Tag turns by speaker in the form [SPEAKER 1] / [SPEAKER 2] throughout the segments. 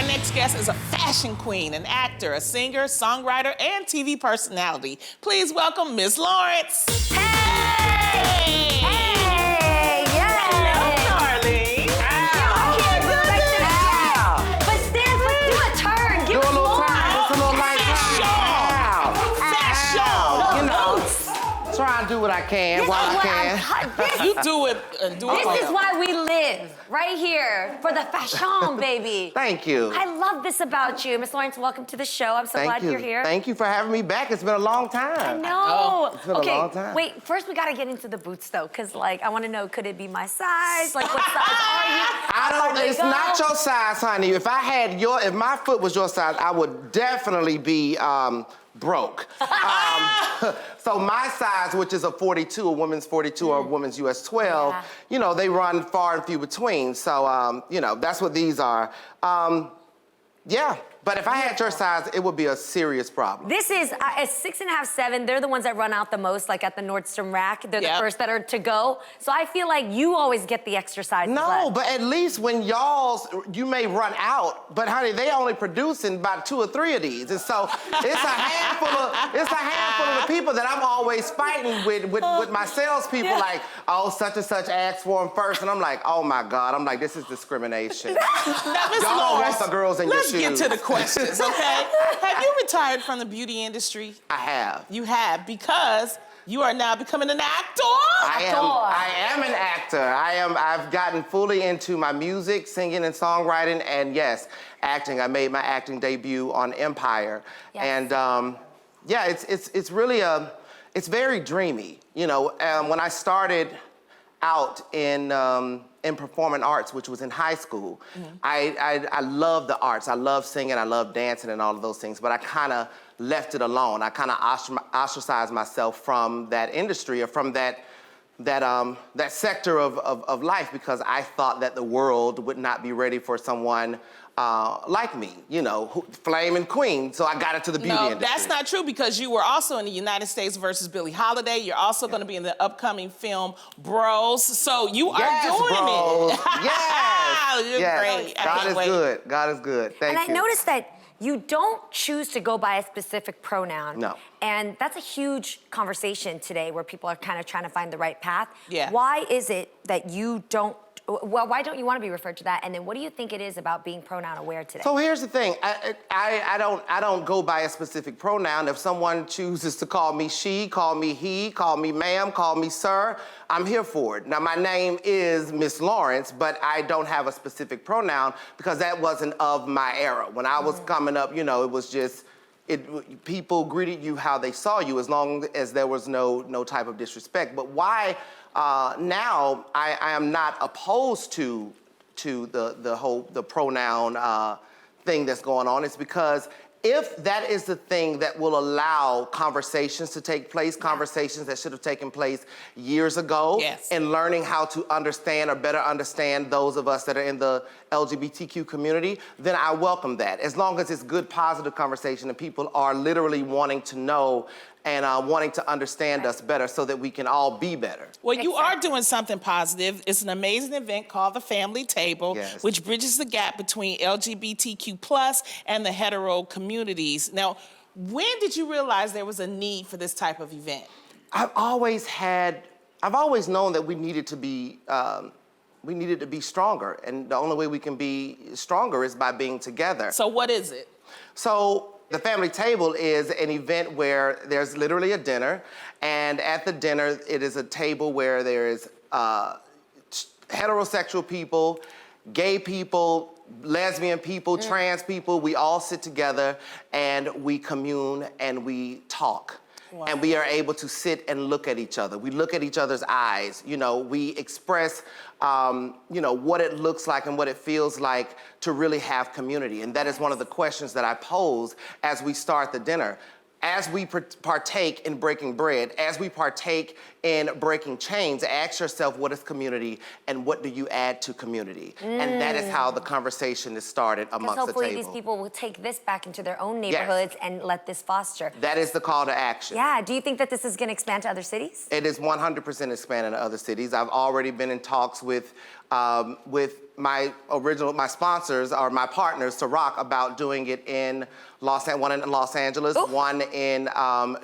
[SPEAKER 1] next guest is a fashion queen, an actor, a singer, songwriter, and TV personality. Please welcome Miss Lawrence.
[SPEAKER 2] Hey! Hey! Yes!
[SPEAKER 1] Hello, darling.
[SPEAKER 2] But stand, let's do a turn. Give us more.
[SPEAKER 3] Just a little light
[SPEAKER 1] Fashion.
[SPEAKER 3] You know, try and do what I can
[SPEAKER 2] This
[SPEAKER 3] while
[SPEAKER 2] is
[SPEAKER 3] I
[SPEAKER 2] what
[SPEAKER 3] can.
[SPEAKER 1] You do it and do it.
[SPEAKER 2] This is why we live right here for the fashion, baby.
[SPEAKER 3] Thank you.
[SPEAKER 2] I love this about you. Miss Lawrence, welcome to the show. I'm so glad you're here.
[SPEAKER 3] Thank you for having me back. It's been a long time.
[SPEAKER 2] No.
[SPEAKER 3] It's been a long time.
[SPEAKER 2] Wait, first we gotta get into the boots though, because like I wanna know, could it be my size? Like what size are you?
[SPEAKER 3] It's not your size, honey. If my foot was your size, I would definitely be broke. So my size, which is a 42, a woman's 42 or a woman's US 12, you know, they run far and few between. So, you know, that's what these are. Yeah, but if I had your size, it would be a serious problem.
[SPEAKER 2] This is a 6.5, 7. They're the ones that run out the most, like at the Nordstrom rack. They're the first that are to go. So I feel like you always get the extra sizes.
[SPEAKER 3] No, but at least when you may run out, but honey, they only producing about 2 or 3 of these. And so it's a handful of the people that I'm always fighting with my salespeople, like, oh, such and such asked for them first. And I'm like, oh my God, I'm like, this is discrimination.
[SPEAKER 1] Now, Miss
[SPEAKER 3] Y'all don't
[SPEAKER 1] Lawrence,
[SPEAKER 3] want the girls in your shoes.
[SPEAKER 1] let's get to the questions, okay? Have you retired from the beauty industry?
[SPEAKER 3] I have.
[SPEAKER 1] You have, because you are now becoming an actor.
[SPEAKER 3] I am an actor. I've gotten fully into my music, singing and songwriting, and yes, acting. I made my acting debut on Empire.
[SPEAKER 2] Yes.
[SPEAKER 3] And yeah, it's really it's very dreamy. You know, when I started out in performing arts, which was in high school, I love the arts. I love singing, I love dancing and all of those things, but I kind of left it alone. I kind of ostracized myself from that industry or from that sector of life because I thought that the world would not be ready for someone like me, you know, flaming queen. So I got into the beauty industry.
[SPEAKER 1] No, that's not true because you were also in the United States versus Billie Holiday. You're also going to be in the upcoming film Bros. So you are doing
[SPEAKER 3] bros.
[SPEAKER 1] it.
[SPEAKER 3] Yes.
[SPEAKER 1] You're great.
[SPEAKER 3] God is good. God is good. Thank you.
[SPEAKER 2] And I noticed that you don't choose to go by a specific pronoun.
[SPEAKER 3] No.
[SPEAKER 2] And that's a huge conversation today where people are kind of trying to find the right path.
[SPEAKER 1] Yeah.
[SPEAKER 2] Why is it that you don't, well, why don't you want to be referred to that? And then what do you think it is about being pronoun aware today?
[SPEAKER 3] So here's the thing. I don't go by a specific pronoun. If someone chooses to call me she, call me he, call me ma'am, call me sir, I'm here for it. Now, my name is Miss Lawrence, but I don't have a specific pronoun because that wasn't of my era. When I was coming up, you know, it was just, people greeted you how they saw you as long as there was no type of disrespect. But why now I am not opposed to the pronoun thing that's going on. It's because if that is the thing that will allow conversations to take place, conversations that should have taken place years ago, and learning how to understand or better understand those of us that are in the LGBTQ community, then I welcome that. As long as it's good, positive conversation and people are literally wanting to know and wanting to understand us better so that we can all be better.
[SPEAKER 1] Well, you are doing something positive. It's an amazing event called The Family Table, which bridges the gap between LGBTQ+ and the hetero communities. Now, when did you realize there was a need for this type of event?
[SPEAKER 3] I've always known that we needed to be stronger, and the only way we can be stronger is by being together.
[SPEAKER 1] So what is it?
[SPEAKER 3] So the Family Table is an event where there's literally a dinner, and at the dinner, it is a table where there is heterosexual people, gay people, lesbian people, trans people. We all sit together and we commune and we talk. Wow. And we are able to sit and look at each other. We look at each other's eyes. You know, we express, you know, what it looks like and what it feels like to really have community. And that is one of the questions that I pose as we start the dinner. As we partake in breaking bread, as we partake in breaking chains, ask yourself, what is community and what do you add to community? And that is how the conversation is started amongst the table.
[SPEAKER 2] Hopefully these people will take this back into their own neighborhoods and let this foster.
[SPEAKER 3] That is the call to action.
[SPEAKER 2] Yeah, do you think that this is gonna expand to other cities?
[SPEAKER 3] It is 100% expanding to other cities. I've already been in talks with my sponsors or my partners to rock about doing it in one in Los Angeles, one in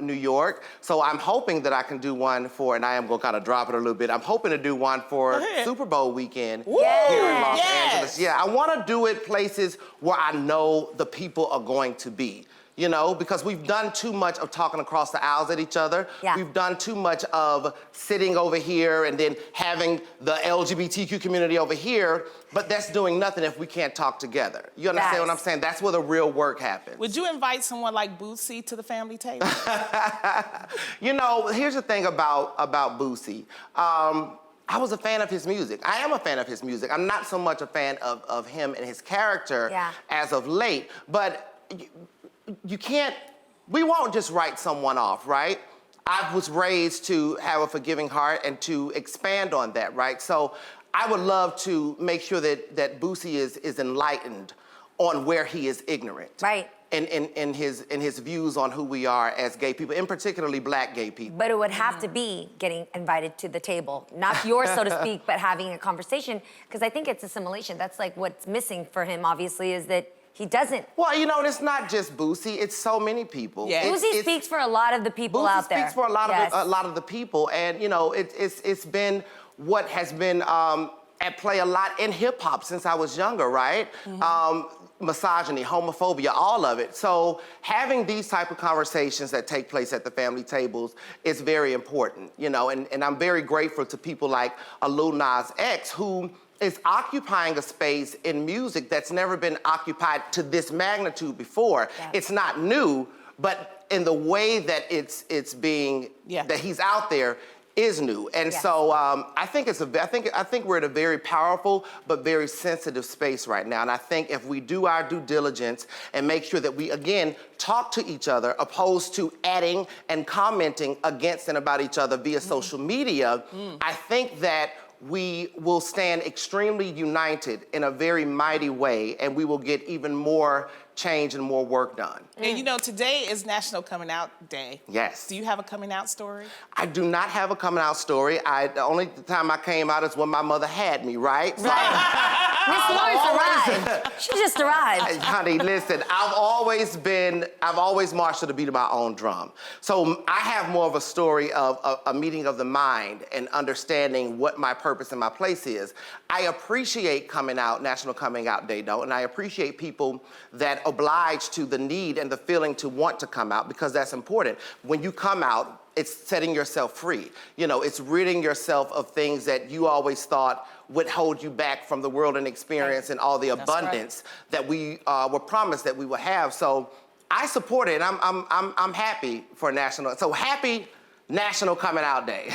[SPEAKER 3] New York. So I'm hoping that I can do one for, and I am gonna kind of drop it a little bit. I'm hoping to do one for Super Bowl weekend here in Los Angeles. Yeah, I want to do it places where I know the people are going to be. You know, because we've done too much of talking across the aisles at each other.
[SPEAKER 2] Yeah.
[SPEAKER 3] We've done too much of sitting over here and then having the LGBTQ community over here, but that's doing nothing if we can't talk together. You understand what I'm saying? That's where the real work happens.
[SPEAKER 1] Would you invite someone like Boosie to the family table?
[SPEAKER 3] You know, here's the thing about Boosie. I was a fan of his music. I am a fan of his music. I'm not so much a fan of him and his character as of late, but you can't, we won't just write someone off, right? I was raised to have a forgiving heart and to expand on that, right? So I would love to make sure that Boosie is enlightened on where he is ignorant.
[SPEAKER 2] Right.
[SPEAKER 3] In his views on who we are as gay people, and particularly black gay people.
[SPEAKER 2] But it would have to be getting invited to the table. Not yours, so to speak, but having a conversation. Because I think it's assimilation. That's like what's missing for him, obviously, is that he doesn't.
[SPEAKER 3] Well, you know, and it's not just Boosie, it's so many people.
[SPEAKER 1] Yeah.
[SPEAKER 2] Boosie speaks for a lot of the people out there.
[SPEAKER 3] Boosie speaks for a lot of the people, and you know, it's been what has been at play a lot in hip hop since I was younger, right? Misogyny, homophobia, all of it. So having these type of conversations that take place at the family tables is very important, you know, and I'm very grateful to people like Lil Nas X, who is occupying a space in music that's never been occupied to this magnitude before. Yeah. It's not new, but in the way that it's being, that he's out there is new. And so I think we're at a very powerful but very sensitive space right now. And I think if we do our due diligence and make sure that we, again, talk to each other opposed to adding and commenting against and about each other via social media, I think that we will stand extremely united in a very mighty way, and we will get even more change and more work done.
[SPEAKER 1] And you know, today is National Coming Out Day.
[SPEAKER 3] Yes.
[SPEAKER 1] Do you have a coming out story?
[SPEAKER 3] I do not have a coming out story. The only time I came out is when my mother had me, right?
[SPEAKER 2] Right. Miss Lawrence arrived. She just arrived.
[SPEAKER 3] Honey, listen, I've always marched to the beat of my own drum. So I have more of a story of a meeting of the mind and understanding what my purpose and my place is. I appreciate coming out, National Coming Out Day, though, and I appreciate people that oblige to the need and the feeling to want to come out, because that's important. When you come out, it's setting yourself free. You know, it's ridding yourself of things that you always thought would hold you back from the world and experience and all the abundance that we were promised that we would have. So I support it, and I'm happy for National. So happy National Coming Out Day.